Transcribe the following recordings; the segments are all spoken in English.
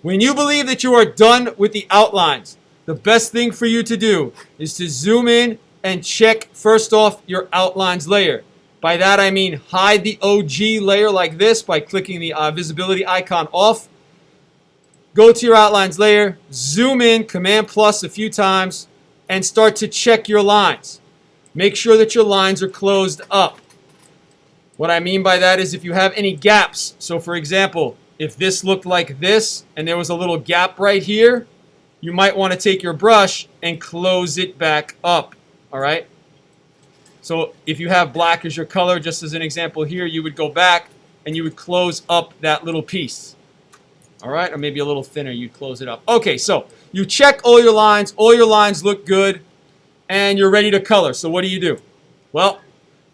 When you believe that you are done with the outlines, the best thing for you to do is to zoom in and check first off your outlines layer. By that I mean hide the OG layer like this by clicking the visibility icon off. Go to your outlines layer, zoom in, Command plus a few times, and start to check your lines. Make sure that your lines are closed up. What I mean by that is if you have any gaps, so for example, if this looked like this and there was a little gap right here, you might want to take your brush and close it back up, all right? So if you have black as your color, just as an example here, you would go back and you would close up that little piece. All right, or maybe a little thinner, you'd close it up. Okay, so you check all your lines look good, and you're ready to color. So what do? Well,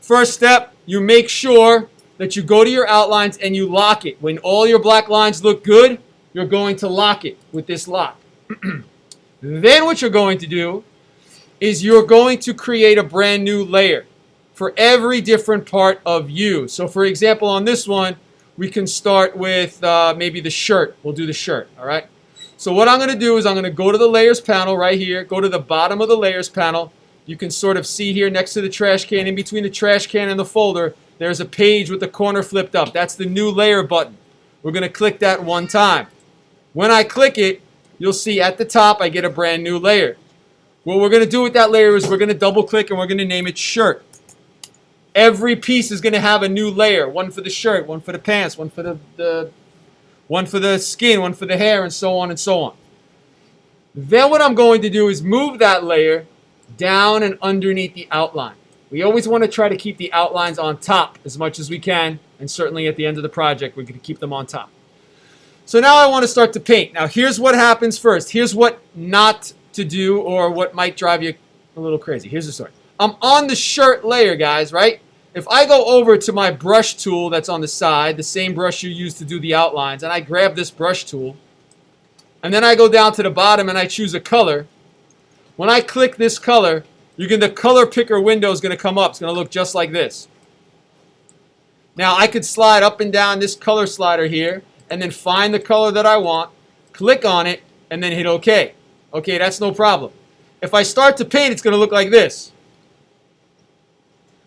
first step, you make sure that you go to your outlines and you lock it. When all your black lines look good, you're going to lock it with this lock. Then what you're going to do is you're going to create a brand new layer for every different part of you. So for example, on this one, we can start with maybe the shirt. We'll do the shirt, all right? So what I'm going to do is I'm going to go to the layers panel right here, go to the bottom of the layers panel. You can sort of see here next to the trash can, in between the trash can and the folder, there's a page with the corner flipped up. That's the new layer button. We're going to click that one time. When I click it, you'll see at the top I get a brand new layer. What we're going to do with that layer is we're going to double click and we're going to name it shirt. Every piece is going to have a new layer. One for the shirt, one for the pants, one for one for the skin, one for the hair, and so on and so on. Then what I'm going to do is move that layer down and underneath the outline. We always want to try to keep the outlines on top as much as we can, and certainly at the end of the project, we're going to keep them on top. So now I want to start to paint. Now here's what happens first. Here's what not to do or what might drive you a little crazy. Here's the story. I'm on the shirt layer, guys, right? If I go over to my brush tool that's on the side, the same brush you use to do the outlines, and I grab this brush tool, and then I go down to the bottom and I choose a color, when I click this color, the color picker window is going to come up. It's going to look just like this. Now I could slide up and down this color slider here, and then find the color that I want, click on it, and then hit OK. Okay, that's no problem. If I start to paint, it's going to look like this.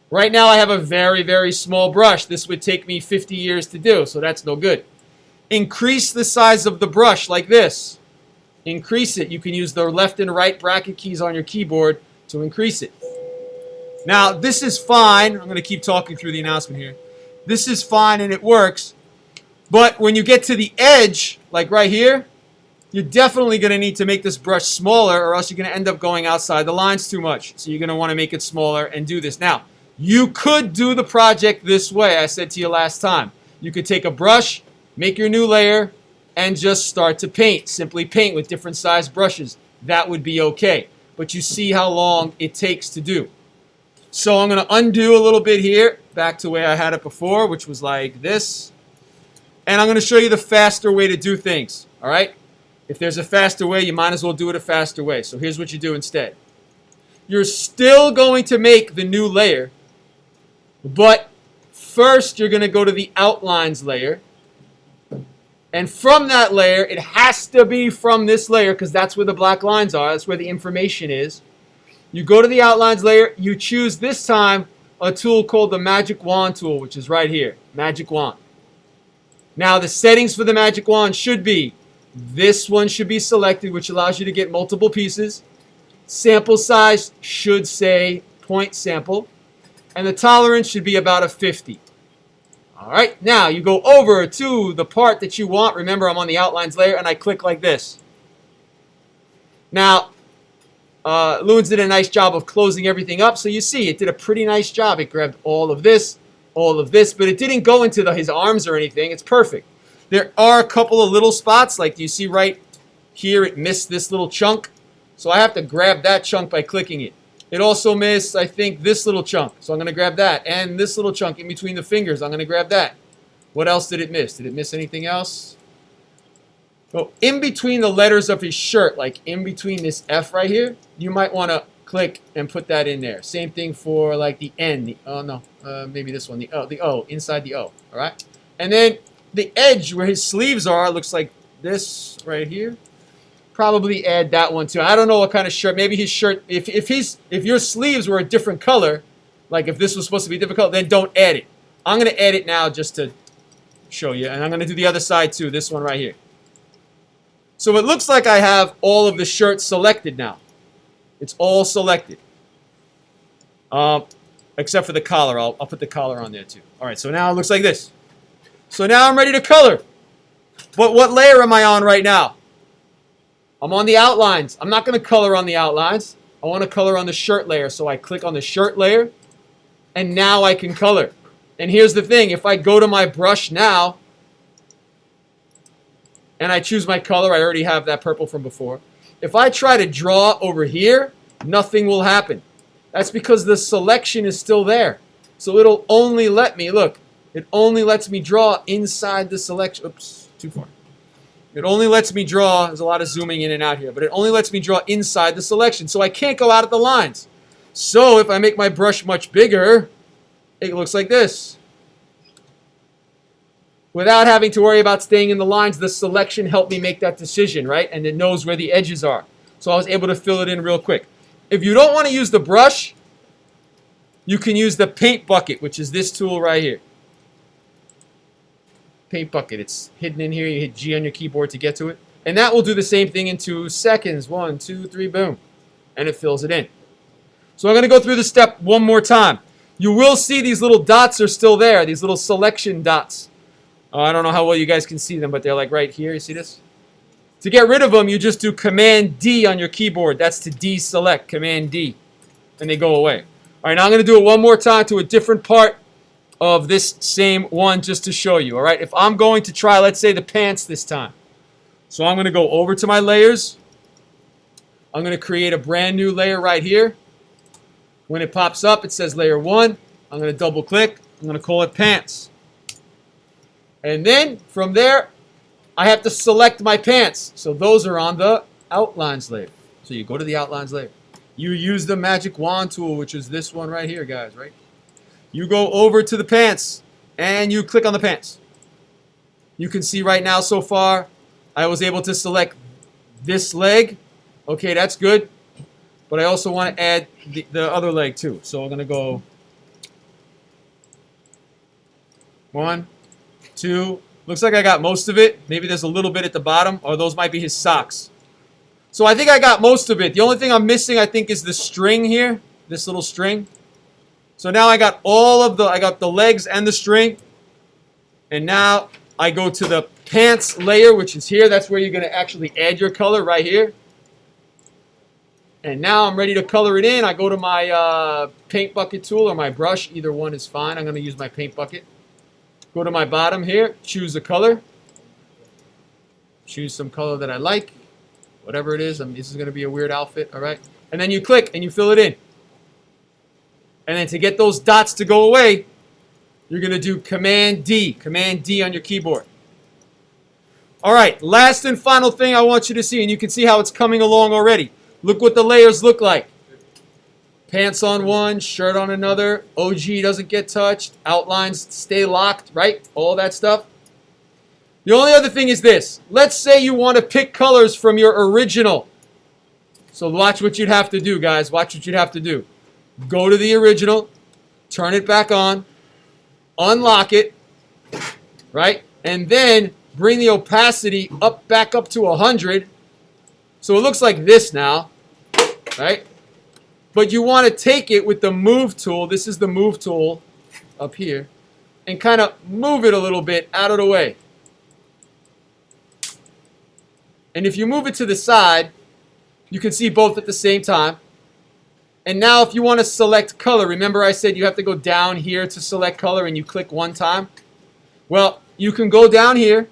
Right now I have a very, very small brush. This would take me 50 years to do, so that's no good. Increase the size of the brush like this. Increase it. You can use the left and right bracket keys on your keyboard to increase it. Now, this is fine. I'm going to keep talking through the announcement here. This is fine and it works. But when you get to the edge, like right here, you're definitely going to need to make this brush smaller or else you're going to end up going outside the lines too much. So you're going to want to make it smaller and do this. Now, you could do the project this way, I said to you last time. You could take a brush, make your new layer, and just start to paint. Simply paint with different size brushes. That would be okay. But you see how long it takes to do. So I'm going to undo a little bit here, back to the way I had it before, which was like this. And I'm going to show you the faster way to do things. All right? If there's a faster way, you might as well do it a faster way. So here's what you do instead. You're still going to make the new layer. But first, you're going to go to the outlines layer. And from that layer, it has to be from this layer because that's where the black lines are. That's where the information is. You go to the outlines layer. You choose this time a tool called the Magic Wand tool, which is right here. Magic Wand. Now, the settings for the Magic Wand should be, this one should be selected, which allows you to get multiple pieces. Sample size should say point sample. And the tolerance should be about a 50. All right, now you go over to the part that you want. Remember, I'm on the outlines layer, and I click like this. Now, Loons did a nice job of closing everything up. So you see, it did a pretty nice job. It grabbed all of this, but it didn't go into his arms or anything. It's perfect. There are a couple of little spots, like you see right here, it missed this little chunk. So I have to grab that chunk by clicking it. It also missed, I think, this little chunk. So I'm going to grab that. And this little chunk in between the fingers, I'm going to grab that. What else did it miss? Did it miss anything else? Oh, in between the letters of his shirt, like in between this F right here, you might want to click and put that in there. Same thing for like the N. Maybe this one, the O, inside the O. All right? And then the edge where his sleeves are looks like this right here. Probably add that one too. I don't know what kind of shirt. Maybe his shirt, if your sleeves were a different color, like if this was supposed to be difficult, then don't add it. I'm going to add it now just to show you. And I'm going to do the other side too, this one right here. So it looks like I have all of the shirts selected now. It's all selected. Except for the collar. I'll put the collar on there too. All right, so now it looks like this. So now I'm ready to color. But what layer am I on right now? I'm on the outlines. I'm not going to color on the outlines. I want to color on the shirt layer. So I click on the shirt layer, and now I can color. And here's the thing. If I go to my brush now, and I choose my color, I already have that purple from before. If I try to draw over here, nothing will happen. That's because the selection is still there. So it'll only let me, look, it only lets me draw inside the selection. Oops, too far. It only lets me draw, there's a lot of zooming in and out here, but it only lets me draw inside the selection. So I can't go out of the lines. So if I make my brush much bigger, it looks like this. Without having to worry about staying in the lines, the selection helped me make that decision, right? And it knows where the edges are. So I was able to fill it in real quick. If you don't want to use the brush, you can use the paint bucket, which is this tool right here. Paint bucket. It's hidden in here. You hit G on your keyboard to get to it. And that will do the same thing in 2 seconds. 1, 2, 3, boom. And it fills it in. So I'm going to go through the step one more time. You will see these little dots are still there, these little selection dots. I don't know how well you guys can see them, but they're like right here. You see this? To get rid of them, you just do Command D on your keyboard. That's to deselect, Command D. And they go away. All right, now I'm going to do it one more time to a different part of this same one just to show you. All right, if I'm going to try, let's say, the pants this time. So I'm going to go over to my layers. I'm going to create a brand new layer right here. When it pops up, it says layer 1. I'm going to double click. I'm going to call it pants. And then from there, I have to select my pants. So those are on the outlines layer. So you go to the outlines layer. You use the magic wand tool, which is this one right here, guys, right? You go over to the pants, and you click on the pants. You can see right now so far, I was able to select this leg. Okay, that's good. But I also want to add the other leg too. So I'm going to go 1, 2. Looks like I got most of it. Maybe there's a little bit at the bottom, or those might be his socks. So I think I got most of it. The only thing I'm missing, I think, is the string here. This little string. So now I got I got the legs and the string. And now I go to the pants layer, which is here. That's where you're going to actually add your color right here. And now I'm ready to color it in. I go to my paint bucket tool or my brush. Either one is fine. I'm going to use my paint bucket. Go to my bottom here. Choose a color. Choose some color that I like. Whatever it is. This is going to be a weird outfit. All right. And then you click and you fill it in. And then to get those dots to go away, you're going to do Command D. Command D on your keyboard. All right. Last and final thing I want you to see. And you can see how it's coming along already. Look what the layers look like. Pants on one, shirt on another. OG doesn't get touched. Outlines stay locked, right? All that stuff. The only other thing is this. Let's say you want to pick colors from your original. So watch what you'd have to do, guys. Watch what you'd have to do. Go to the original. Turn it back on. Unlock it. Right? And then bring the opacity back up to 100. So it looks like this now. Right? But you want to take it with the move tool. This is the move tool up here. And kind of move it a little bit out of the way. And if you move it to the side, you can see both at the same time. And now if you want to select color, remember I said you have to go down here to select color and you click one time? Well, you can go down here,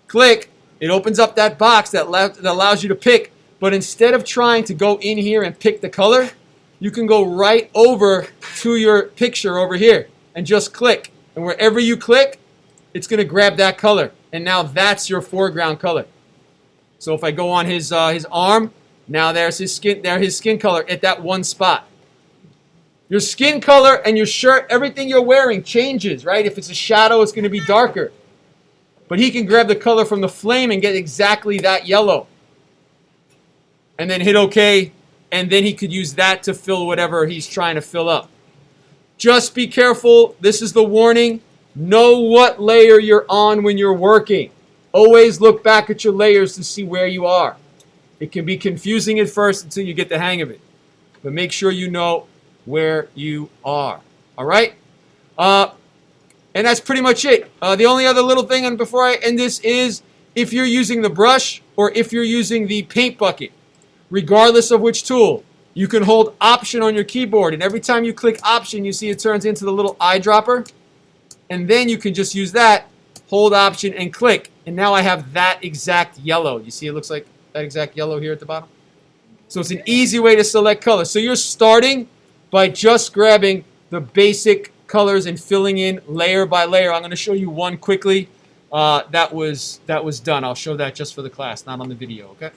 click, it opens up that box that allows you to pick. But instead of trying to go in here and pick the color, you can go right over to your picture over here and just click. And wherever you click, it's going to grab that color. And now that's your foreground color. So if I go on his arm, now there's his skin color at that one spot. Your skin color and your shirt, everything you're wearing changes, right? If it's a shadow, it's going to be darker. But he can grab the color from the flame and get exactly that yellow. And then hit OK, and then he could use that to fill whatever he's trying to fill up. Just be careful. This is the warning. Know what layer you're on when you're working. Always look back at your layers to see where you are. It can be confusing at first until you get the hang of it. But make sure you know where you are. All right? And that's pretty much it. The only other little thing, and before I end this, is if you're using the brush or if you're using the paint bucket, regardless of which tool, you can hold Option on your keyboard. And every time you click Option, you see it turns into the little eyedropper. And then you can just use that, hold Option, and click. And now I have that exact yellow. You see it looks like that exact yellow here at the bottom? So it's an easy way to select color. So you're starting by just grabbing the basic colors and filling in layer by layer. I'm going to show you one quickly that was done. I'll show that just for the class, not on the video, okay?